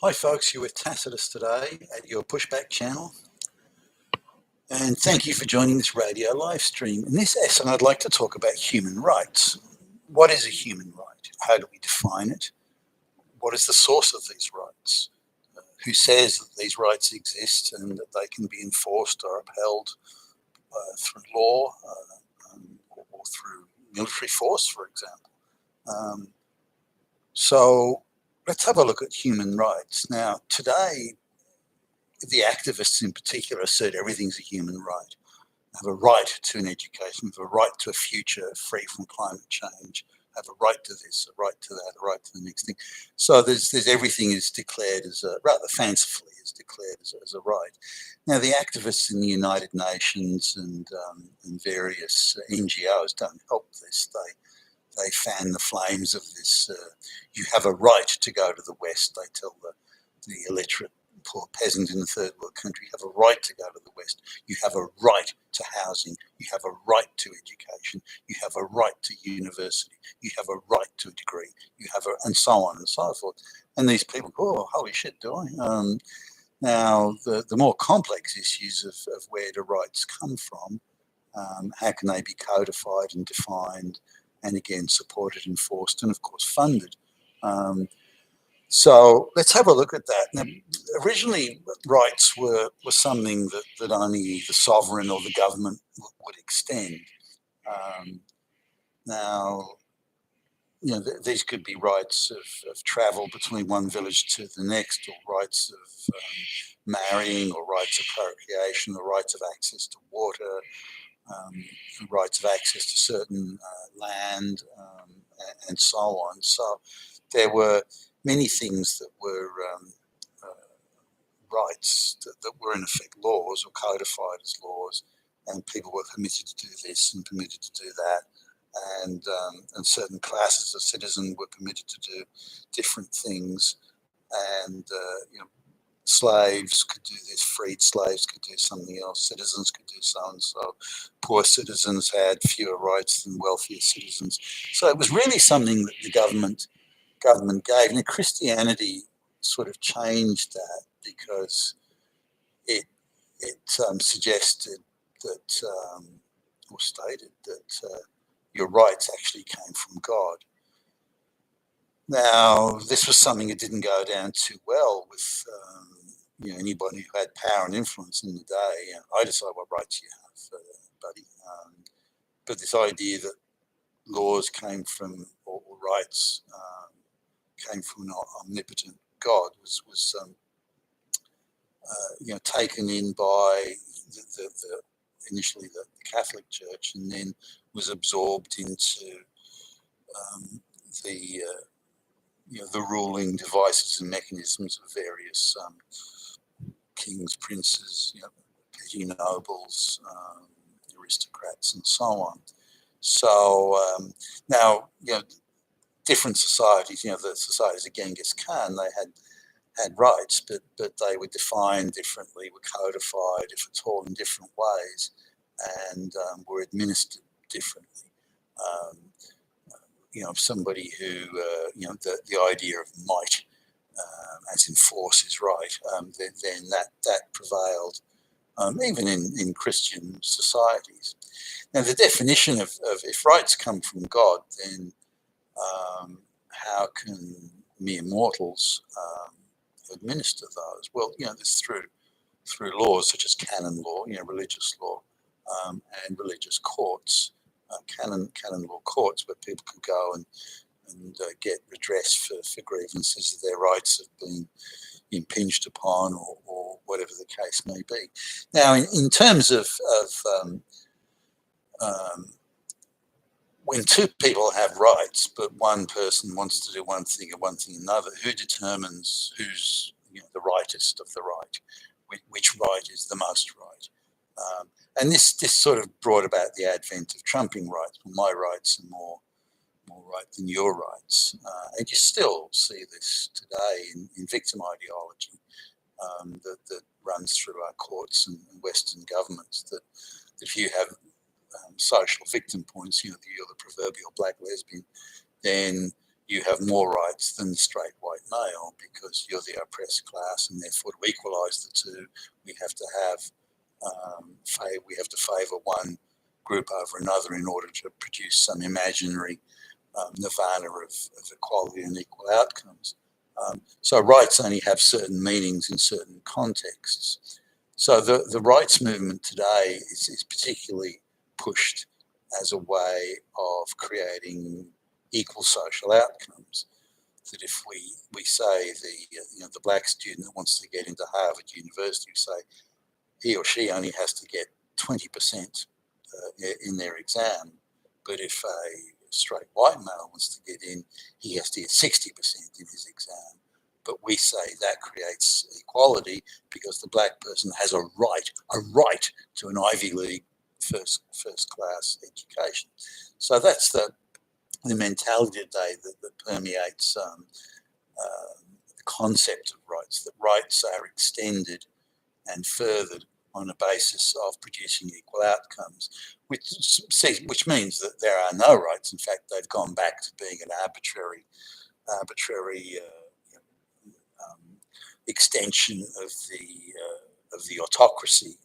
Hi folks, you're with Tacitus today at your Pushback channel, and thank you for joining this radio live stream. In this lesson I'd like to talk about human rights. What is a human right? How do we define it? What is the source of these rights? Who says that these rights exist and that they can be enforced or upheld through law or through military force, for example? So let's have a look at human rights. Now, today, the activists in particular assert everything's a human right. Have a right to an education, have a right to a future free from climate change, have a right to this, a right to that, a right to the next thing. So there's everything is declared as a, rather fancifully is declared as a right. Now the activists in the United Nations and various NGOs don't help this. They fan the flames of this. You have a right to go to the West, they tell the illiterate poor peasant in a third world country. You have a right to go to the West. You have a right to housing. You have a right to education. You have a right to university. You have a right to a degree. You have a, and so on and so forth. And these people go, oh, holy shit, do I? Now, the more complex issues of where do rights come from, how can they be codified and defined, and again, supported, enforced, and of course funded. So let's have a look at that. Now, originally, rights were something that only the sovereign or the government would extend. Now, you know, these could be rights of travel between one village to the next, or rights of marrying, or rights of procreation, or rights of access to water, rights of access to certain land, and so on. So there were many things that were rights that were in effect laws or codified as laws, and people were permitted to do this and permitted to do that, and certain classes of citizen were permitted to do different things, and you know, slaves could do this, freed slaves could do something else, citizens could do so and so. Poor citizens had fewer rights than wealthier citizens. So it was really something that the government gave. And Christianity sort of changed that because it suggested that, or stated that your rights actually came from God. Now, this was something that didn't go down too well with you know, anybody who had power and influence in the day. You know, I decide what rights you have, buddy. But this idea that laws came from, or rights came from an omnipotent God was you know, taken in by initially the Catholic Church, and then was absorbed into the you know, the ruling devices and mechanisms of various kings, princes, you know, petty nobles, aristocrats, and so on. So now, you know, different societies, you know, the societies of Genghis Khan, they had rights, but they were defined differently, were codified, if at all, in different ways, and were administered differently. You know, somebody who, you know, the idea of might, as in force is right, then that prevailed, even in Christian societies. Now, the definition of if rights come from God, then how can mere mortals administer those? Well, you know, this through laws such as canon law, you know, religious law, and religious courts, canon law courts, where people can go and get redress for grievances if their rights have been impinged upon, or whatever the case may be. Now, in terms of when two people have rights, but one person wants to do one thing and one thing another, who determines who's, you know, the rightest of the right? Which right is the most right? And this sort of brought about the advent of trumping rights. Well, my rights are more right than your rights. And you still see this today in victim ideology that runs through our courts and Western governments, that if you have social victim points, you know, you're the proverbial black lesbian, then you have more rights than the straight white male because you're the oppressed class, and therefore to equalise the two, we have to favour one group over another in order to produce some imaginary nirvana of equality and equal outcomes. So rights only have certain meanings in certain contexts. So the rights movement today is particularly pushed as a way of creating equal social outcomes. That if we say the black student that wants to get into Harvard University, say he or she only has to get 20% in their exam, but if a straight white male wants to get in, he has to get 60% in his exam. But we say that creates equality because the black person has a right to an Ivy League first class education. So that's the mentality today that permeates the concept of rights, that rights are extended and furthered on a basis of producing equal outcomes, which means that there are no rights. In fact, they've gone back to being an arbitrary extension of the autocracy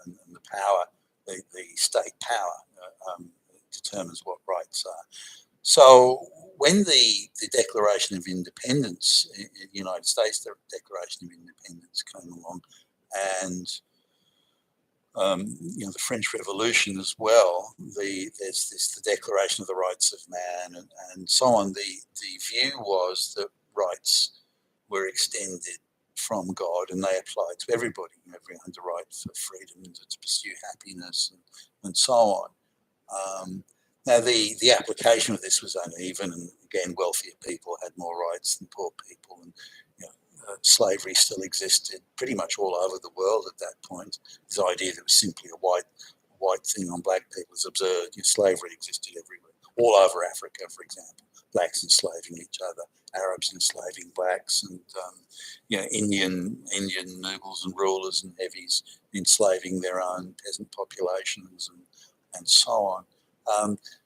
and the power, the state power determines what rights are. So when the Declaration of Independence in the United States, the Declaration of Independence came along, and the French Revolution as well, there's the Declaration of the Rights of Man and so on. The view was that rights were extended from God and they applied to everybody. Everyone had the right for freedom and to pursue happiness and so on. Now, the application of this was uneven, and again, wealthier people had more rights than poor people, and slavery still existed pretty much all over the world at that point. This idea that it was simply a white thing on black people is absurd. Slavery existed everywhere, all over Africa, for example. Blacks enslaving each other, Arabs enslaving blacks, and Indian nobles and rulers and heavies enslaving their own peasant populations and so on.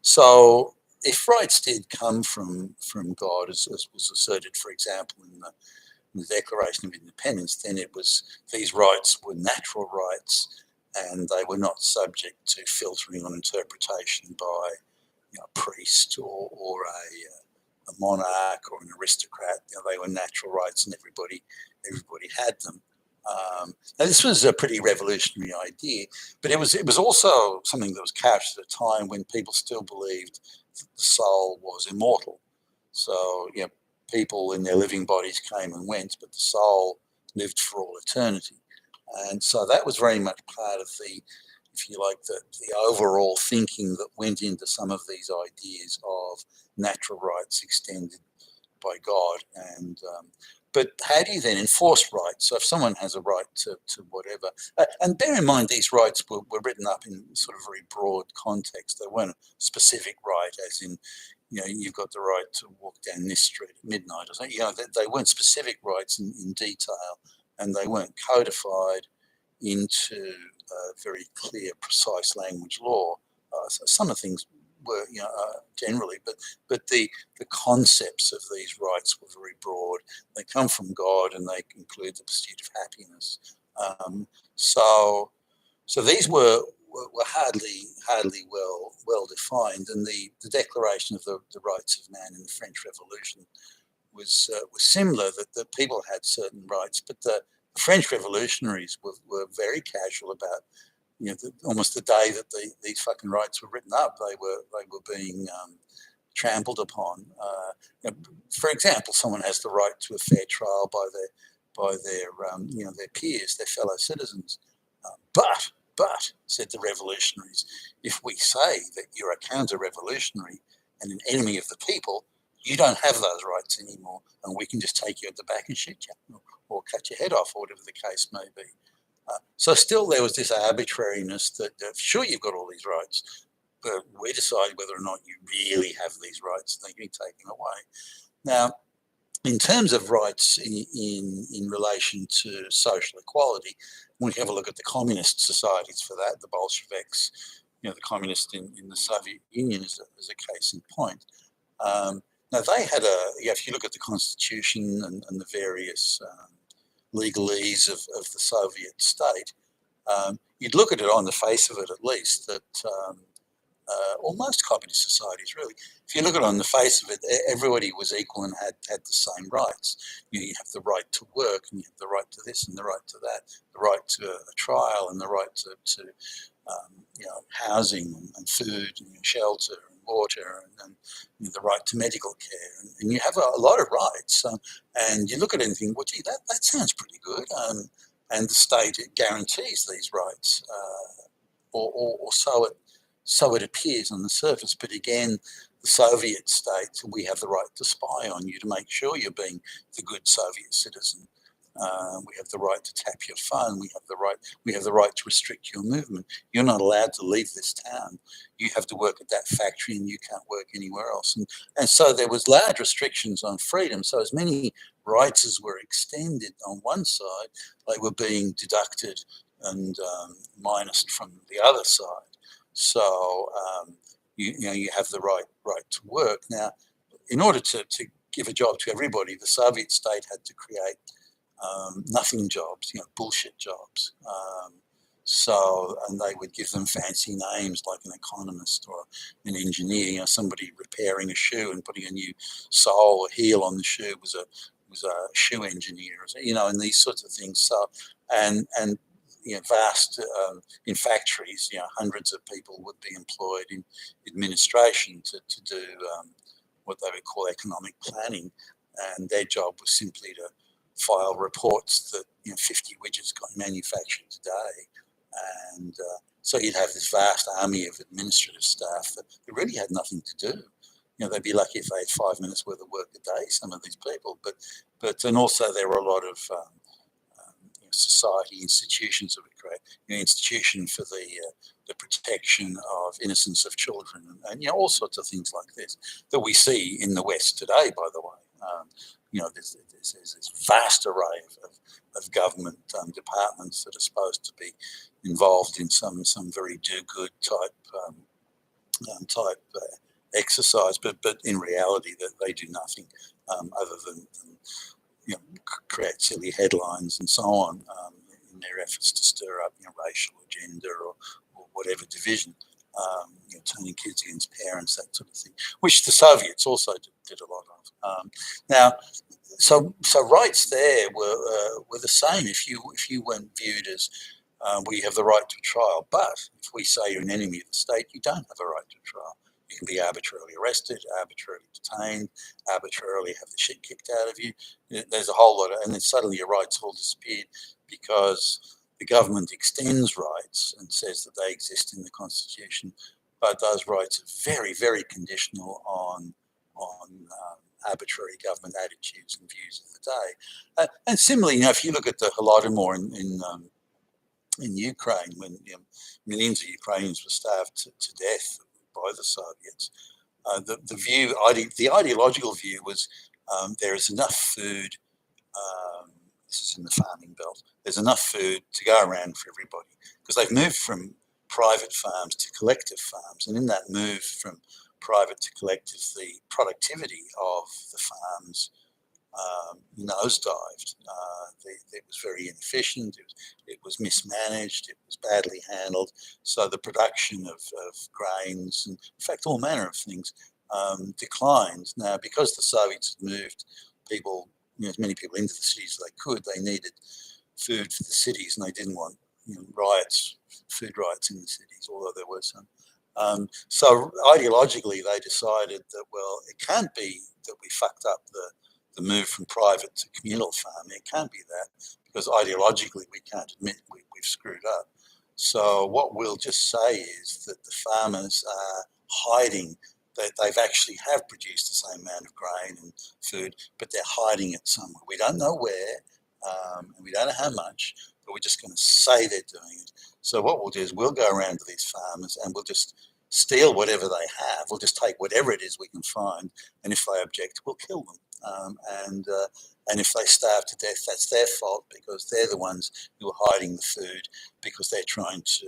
So if rights did come from God, as was asserted, for example, in the Declaration of Independence, then it was these rights were natural rights, and they were not subject to filtering on interpretation by a priest or a monarch or an aristocrat. They were natural rights, and everybody had them. Now this was a pretty revolutionary idea, but it was also something that was couched at a time when people still believed that the soul was immortal. So people in their living bodies came and went, but the soul lived for all eternity. And so that was very much part of the, if you like, the overall thinking that went into some of these ideas of natural rights extended by God. And but how do you then enforce rights? So if someone has a right to whatever, and bear in mind these rights were written up in sort of very broad context. They weren't a specific right, as in, you've got the right to walk down this street at midnight or something. They weren't specific rights in detail, and they weren't codified into very clear, precise language law. So some of the things were, generally, but the concepts of these rights were very broad. They come from God, and they include the pursuit of happiness. So these were hardly well defined, and the Declaration of the Rights of Man in the French Revolution was similar. That people had certain rights, but the French revolutionaries were very casual about almost the day that these fucking rights were written up, they were being trampled upon. For example, someone has the right to a fair trial by their peers, their fellow citizens. But said the revolutionaries, if we say that you're a counter-revolutionary and an enemy of the people, you don't have those rights anymore, and we can just take you at the back and shoot you, or cut your head off, or whatever the case may be. So still there was this arbitrariness that sure, you've got all these rights, but we decide whether or not you really have these rights. They can be taken away. Now, in terms of rights in relation to social equality, when we have a look at the communist societies for that, the Bolsheviks, the communists in the Soviet Union is a case in point. Now, Now they had if you look at the constitution and the various legalese of the Soviet state, you'd look at it on the face of it at least that or most communist societies really, if you look at it on the face of it, everybody was equal and had the same rights. You have the right to work, and you have the right to this and the right to that, the right to a trial, and the right to housing and food and shelter and water and the right to medical care. And you have a lot of rights. And you look at it and think, well, gee, that sounds pretty good. And the state guarantees these rights, or so it appears on the surface. But again, the Soviet state, we have the right to spy on you to make sure you're being the good Soviet citizen. We have the right to tap your phone. We have the right to restrict your movement. You're not allowed to leave this town. You have to work at that factory, and you can't work anywhere else. And so there was large restrictions on freedom. So as many rights as were extended on one side, they were being deducted and minused from the other side. So you have the right to work. Now, in order to give a job to everybody, the Soviet state had to create nothing jobs, bullshit jobs. And they would give them fancy names like an economist or an engineer. Somebody repairing a shoe and putting a new sole or heel on the shoe was a shoe engineer, and these sorts of things. So and vast in factories, hundreds of people would be employed in administration to do what they would call economic planning, and their job was simply to file reports that 50 widgets got manufactured today, and so you'd have this vast army of administrative staff that really had nothing to do. They'd be lucky if they had 5 minutes worth of work a day, some of these people, but and also there were a lot of society institutions that would create institution for the protection of innocence of children, and all sorts of things like this that we see in the West today, by the way. There's this vast array of government departments that are supposed to be involved in some very do-good type exercise, but in reality that they do nothing other than create silly headlines and so on in their efforts to stir up racial or gender or whatever division, turning kids against parents, that sort of thing, which the Soviets also did a lot of. Now, so rights there were the same if you weren't viewed as we have the right to trial, but if we say you're an enemy of the state, you don't have a right to trial. You can be arbitrarily arrested, arbitrarily detained, arbitrarily have the shit kicked out of you. There's a whole lot and then suddenly your rights all disappeared because the government extends rights and says that they exist in the Constitution, but those rights are very, very conditional on arbitrary government attitudes and views of the day. And similarly, if you look at the Holodomor in Ukraine, when millions of Ukrainians were starved to death by the Soviets, the ideological view was there is enough food. This is in the farming belt. There's enough food to go around for everybody because they've moved from private farms to collective farms, and in that move from private to collective, the productivity of the farms nosedived. It was very inefficient. It was mismanaged. It was badly handled. So the production of grains and, in fact, all manner of things declined. Now, because the Soviets had moved as many people into the cities as they could, they needed food for the cities, and they didn't want food riots in the cities, although there were some. So ideologically, they decided that, well, it can't be that we fucked up the move from private to communal farming. It can't be that because ideologically we can't admit we've screwed up. So what we'll just say is that the farmers are hiding that they've actually have produced the same amount of grain and food, but they're hiding it somewhere. We don't know where, and we don't know how much, but we're just going to say they're doing it. So what we'll do is we'll go around to these farmers and we'll just steal whatever they have. We'll just take whatever it is we can find, and if they object, we'll kill them. And if they starve to death, that's their fault because they're the ones who are hiding the food because they're trying to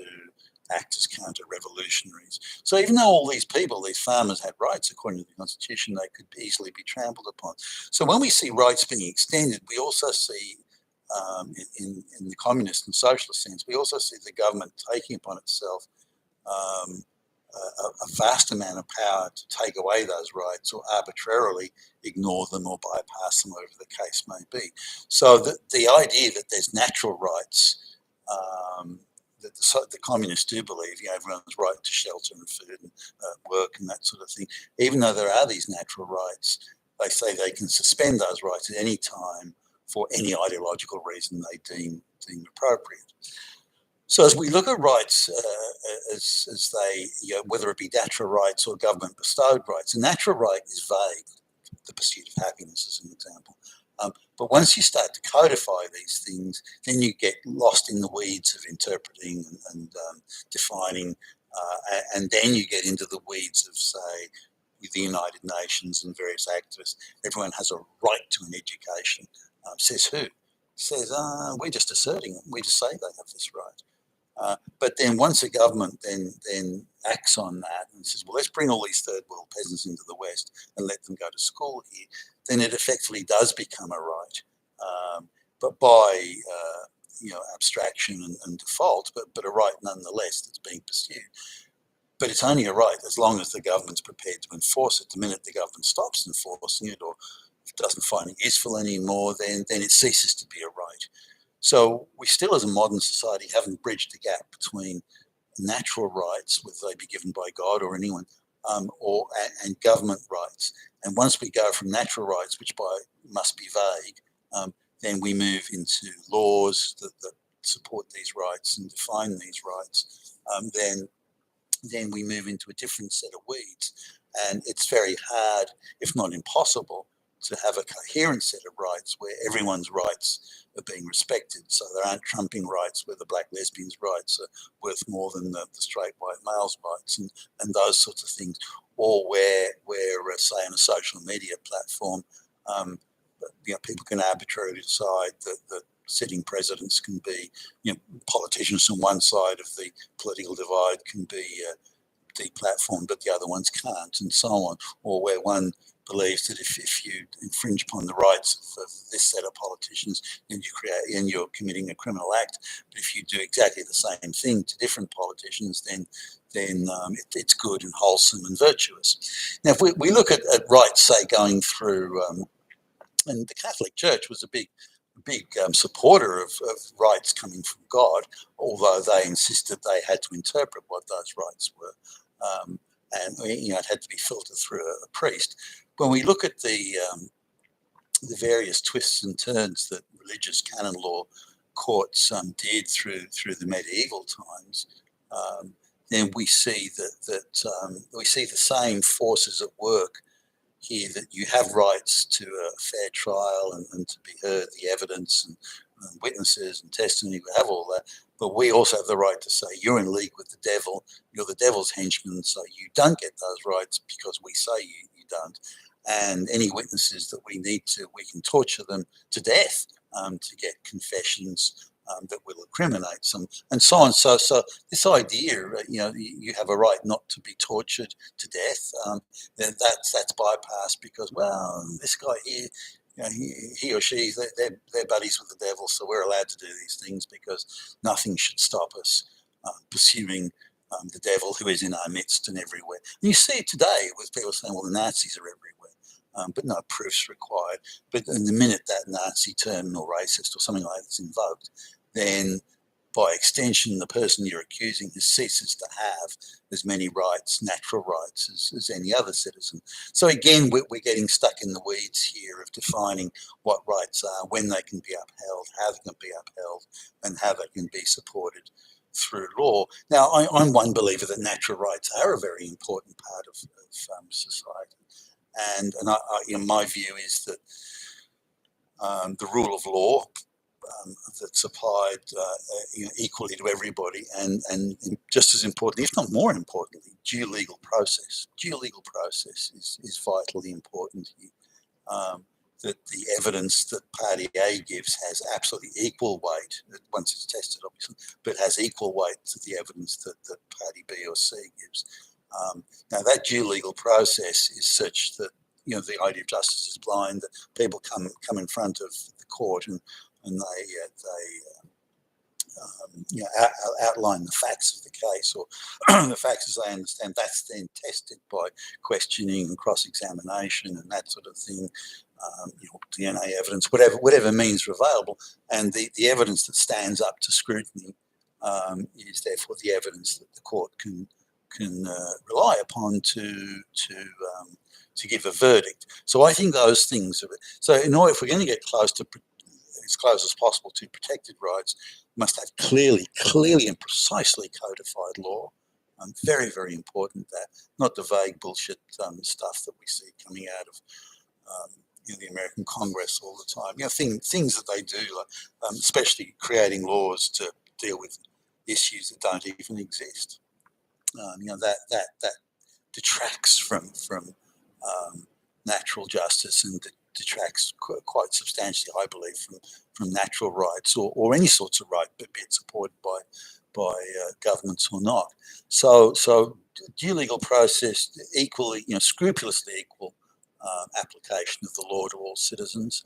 act as counter-revolutionaries. So even though all these people, these farmers, had rights according to the Constitution, they could easily be trampled upon. So when we see rights being extended, we also see, in the communist and socialist sense, we also see the government taking upon itself um, a vast amount of power to take away those rights or arbitrarily ignore them or bypass them, whatever the case may be. So the idea that there's natural rights, that the communists do believe, everyone's right to shelter and food and work and that sort of thing, even though there are these natural rights, they say they can suspend those rights at any time for any ideological reason they deem appropriate. So as we look at rights as they, whether it be natural rights or government bestowed rights, a natural right is vague, the pursuit of happiness as an example. But once you start to codify these things, then you get lost in the weeds of interpreting and defining, and then you get into the weeds of, say, with the United Nations and various activists. Everyone has a right to an education. Says who? Says, we're just asserting it. We just say they have this right. But then once a government then acts on that and says, well, let's bring all these third world peasants into the West and let them go to school here, then it effectively does become a right, but by abstraction and default, but a right nonetheless that's being pursued. But it's only a right as long as the government's prepared to enforce it. The minute the government stops enforcing it or doesn't find it useful anymore, then it ceases to be a right. So we still, as a modern society, haven't bridged the gap between natural rights, whether they be given by God or anyone, and government rights. And once we go from natural rights, which must be vague, then we move into laws that support these rights and define these rights. Then we move into a different set of weeds. And it's very hard, if not impossible, to have a coherent set of rights where everyone's rights are being respected. So there aren't trumping rights where the black lesbians' rights are worth more than the straight white males' rights and those sorts of things. Or where say, on a social media platform, people can arbitrarily decide that sitting presidents can be, politicians on one side of the political divide can be deplatformed, but the other ones can't, and so on. Or where one believes that if you infringe upon the rights of this set of politicians, then you're committing a criminal act. But if you do exactly the same thing to different politicians, then it's good and wholesome and virtuous. Now, if we look at rights, say, going through, and the Catholic Church was a big supporter of rights coming from God, although they insisted they had to interpret what those rights were. And it had to be filtered through a priest. When we look at the various twists and turns that religious canon law courts did through the medieval times, then we see that we see the same forces at work here, that you have rights to a fair trial and to be heard, the evidence and witnesses and testimony, we have all that. But we also have the right to say, you're in league with the devil, you're the devil's henchman, so you don't get those rights because we say you don't. And any witnesses that we need to, we can torture them to death to get confessions that will incriminate some, and so on. So this idea, you have a right not to be tortured to death. That's bypassed because, well, this guy here, he or she, they're buddies with the devil, so we're allowed to do these things because nothing should stop us pursuing the devil who is in our midst and everywhere. And you see it today with people saying, well, the Nazis are everywhere. But no proofs required. But in the minute that Nazi term or racist or something like that is invoked, then by extension, the person you're accusing ceases to have as many rights, natural rights, as any other citizen. So again, we're getting stuck in the weeds here of defining what rights are, when they can be upheld, how they can be upheld, and how they can be supported through law. Now, I'm one believer that natural rights are a very important part of society. And my view is that the rule of law that's applied equally to everybody, and just as importantly, if not more importantly, due legal process. Due legal process is vitally important here. that the evidence that Party A gives has absolutely equal weight, once it's tested, obviously, but has equal weight to the evidence that Party B or C gives. Now, that due legal process is such that, the idea of justice is blind, that people come in front of the court and they outline the facts of the case, or the facts as they understand. That's then tested by questioning and cross-examination and that sort of thing, DNA evidence, whatever means are available. And the evidence that stands up to scrutiny is therefore the evidence that the court can rely upon to give a verdict. So I think those things are. So if we're going to get as close as possible to protected rights, must have clearly and precisely codified law. Very, very important, that, not the vague bullshit stuff that we see coming out of the American Congress all the time. Things that they do, like, especially creating laws to deal with issues that don't even exist. That detracts from natural justice, and detracts quite substantially, I believe, from natural rights, or any sorts of right, but be it supported by governments or not. So due legal process, equally, scrupulously equal application of the law to all citizens,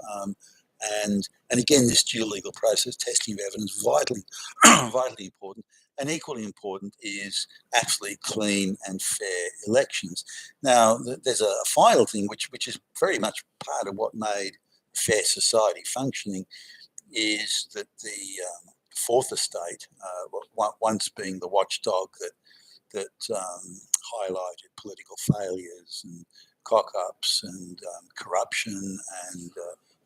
and again, this due legal process, testing of evidence, vitally important. And equally important is absolutely clean and fair elections. Now, there's a final thing which is very much part of what made fair society functioning, is that the fourth estate, once being the watchdog that highlighted political failures and cock-ups and corruption and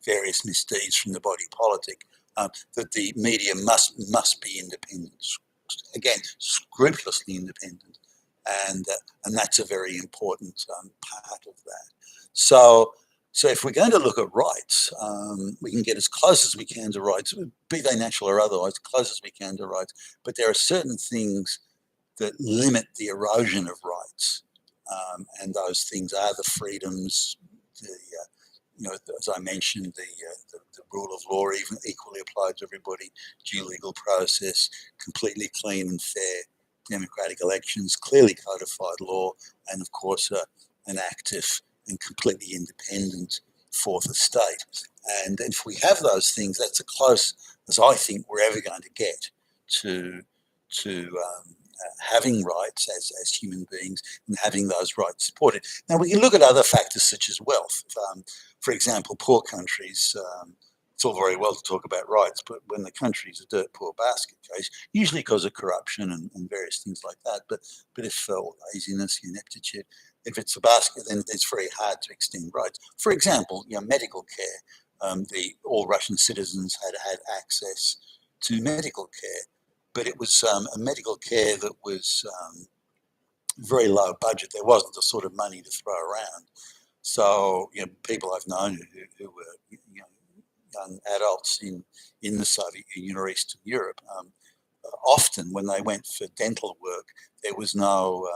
various misdeeds from the body politic, that the media must be independent. Again, scrupulously independent, and that's a very important part of that. So if we're going to look at rights, we can get as close as we can to rights, be they natural or otherwise, as close as we can to rights. But there are certain things that limit the erosion of rights, and those things are the freedoms, as I mentioned, the rule of law, even equally applied to everybody, due legal process, completely clean and fair democratic elections, clearly codified law, and of course an active and completely independent fourth estate. And if we have those things, that's as close as I think we're ever going to get to having rights as human beings, and having those rights supported. Now, we can look at other factors such as wealth. For example, poor countries, it's all very well to talk about rights, but when the country's a dirt poor basket case, usually because of corruption and various things like that, but if laziness, ineptitude, if it's a basket, then it's very hard to extend rights. For example, medical care. All Russian citizens had access to medical care, but it was a medical care that was very low budget. There wasn't the sort of money to throw around. So, people I've known who were young adults in the Soviet Union or Eastern Europe, often when they went for dental work, there was no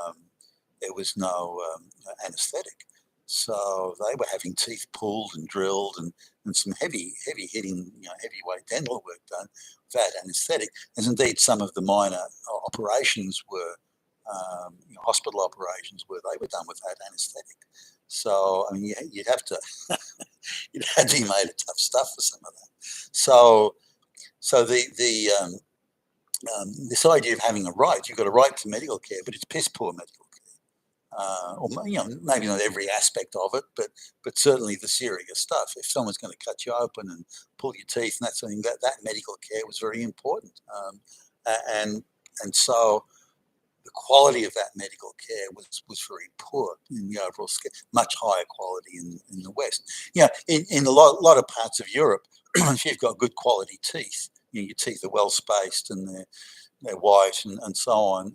anaesthetic. So they were having teeth pulled and drilled and some heavy hitting, heavyweight dental work done without anaesthetic. As indeed some of the minor operations were, hospital operations they were done without anaesthetic. So, I mean, you'd have to, it had to be made of tough stuff for some of that. So this idea of having a right, you've got a right to medical care, but it's piss poor medical care. Or maybe not every aspect of it, but certainly the serious stuff. If someone's going to cut you open and pull your teeth and that sort of thing, that medical care was very important. And so the quality of that medical care was very poor in the overall scale, much higher quality in the West. In a lot of parts of Europe, if you've got good quality teeth, your teeth are well spaced and they're white and so on.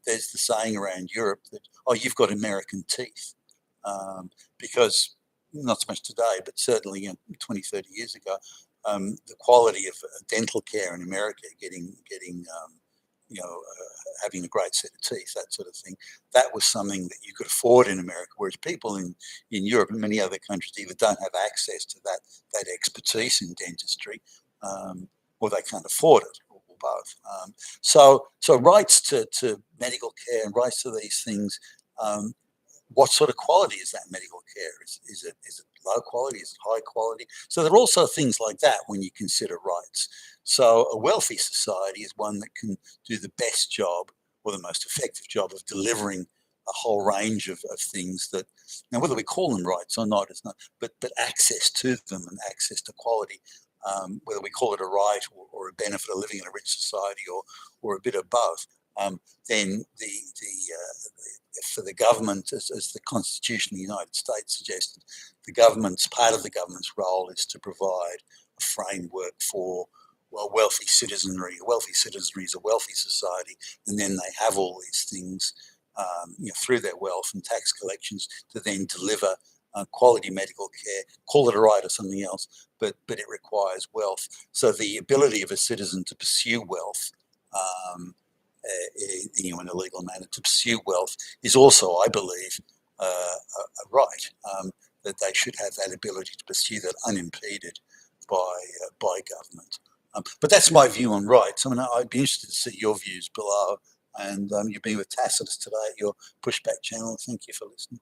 There's the saying around Europe that, you've got American teeth, because not so much today, but certainly 20, 30 years ago, the quality of dental care in America getting having a great set of teeth, that sort of thing. That was something that you could afford in America, whereas people in Europe and many other countries either don't have access to that expertise in dentistry, or they can't afford it, or both. So rights to medical care and rights to these things. What sort of quality is that medical care? Is it low quality? Is it high quality? So there are also things like that when you consider rights. So a wealthy society is one that can do the best job or the most effective job of delivering a whole range of things that, now whether we call them rights or not, it's not, but access to them and access to quality, whether we call it a right or a benefit of living in a rich society or a bit of both, then for the government, as the Constitution of the United States suggested, part of the government's role is to provide a framework for wealthy citizenry. A wealthy citizenry is a wealthy society, and then they have all these things through their wealth and tax collections to then deliver quality medical care. Call it a right or something else, but it requires wealth. So the ability of a citizen to pursue wealth in a legal manner, to pursue wealth, is also, I believe, a right, that they should have that ability to pursue that unimpeded by government. But that's my view on rights. I mean, I'd be interested to see your views below. And you've been with Tacitus today at your Pushback channel. Thank you for listening.